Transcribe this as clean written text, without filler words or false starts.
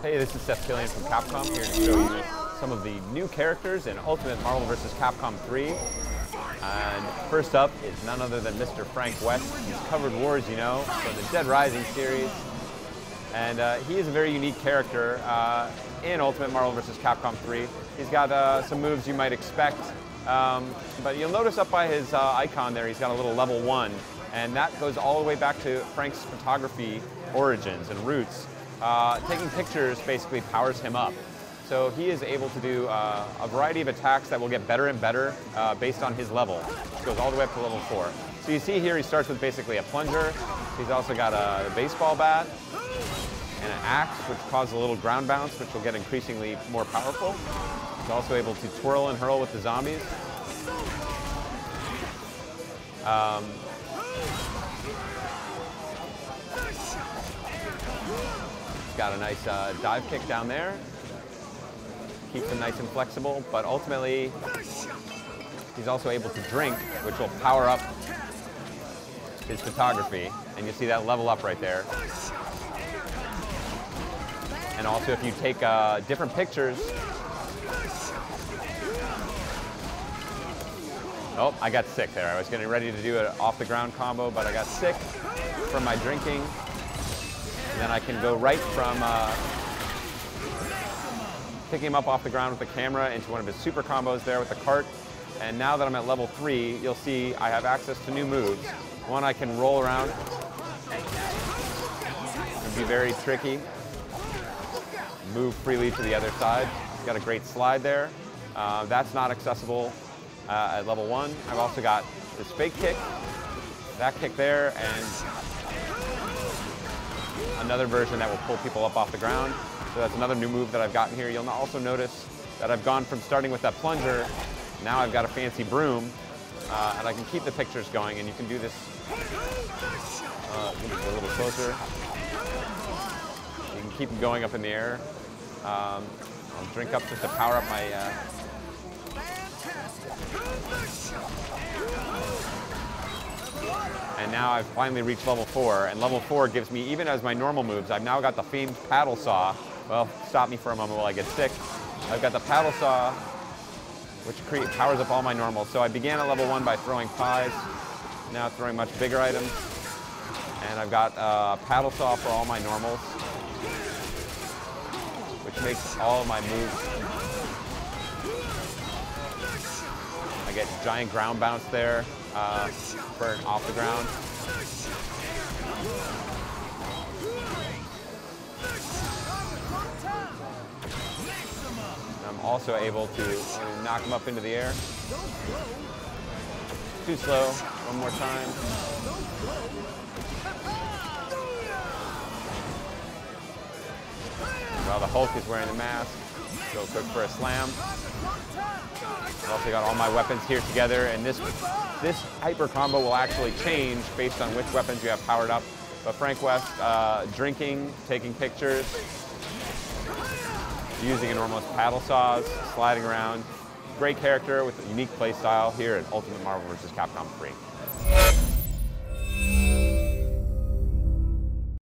Hey, this is Seth Killian from Capcom, here to show you some of the new characters in Ultimate Marvel vs. Capcom 3. And first up is none other than Mr. Frank West. He's covered wars, you know, from the Dead Rising series. And he is a very unique character in Ultimate Marvel vs. Capcom 3. He's got some moves you might expect, but you'll notice up by his icon there, he's got a little level 1. And that goes all the way back to Frank's photography origins and roots. Taking pictures basically powers him up. So he is able to do a variety of attacks that will get better and better based on his level, which goes all the way up to level 4. So you see here he starts with basically a plunger. He's also got a baseball bat and an axe, which causes a little ground bounce, which will get increasingly more powerful. He's also able to twirl and hurl with the zombies. Got a nice dive kick down there. Keeps him nice and flexible, but ultimately he's also able to drink, which will power up his photography. And you see that level up right there. And also if you take different pictures. Oh, I got sick there. I was getting ready to do an off the ground combo, but I got sick from my drinking. And then I can go right from picking him up off the ground with the camera into one of his super combos there with the cart. And now that I'm at level 3, you'll see I have access to new moves. One, I can roll around. It'd be very tricky. Move freely to the other side. He's got a great slide there. That's not accessible at level 1. I've also got this fake kick, that kick there, and another version that will pull people up off the ground. So that's another new move that I've gotten here. You'll also notice that I've gone from starting with that plunger, now I've got a fancy broom, and I can keep the pictures going, and you can do this a little closer. You can keep them going up in the air. I'll drink up just to power up my and now I've finally reached level 4, and level 4 gives me, even as my normal moves, I've now got the famed paddle saw. Well, stop me for a moment while I get sick. I've got the paddle saw, which powers up all my normals. So I began at level 1 by throwing pies, now throwing much bigger items. And I've got a paddle saw for all my normals, which makes all of my moves. I get giant ground bounce there. Burn off the ground. I'm also able to knock him up into the air. Too slow. One more time. While the Hulk is wearing the mask, go quick for a slam. I've also got all my weapons here together, and this hyper combo will actually change based on which weapons you have powered up. But Frank West, drinking, taking pictures, using enormous paddle saws, sliding around. Great character with a unique play style here at Ultimate Marvel vs. Capcom 3.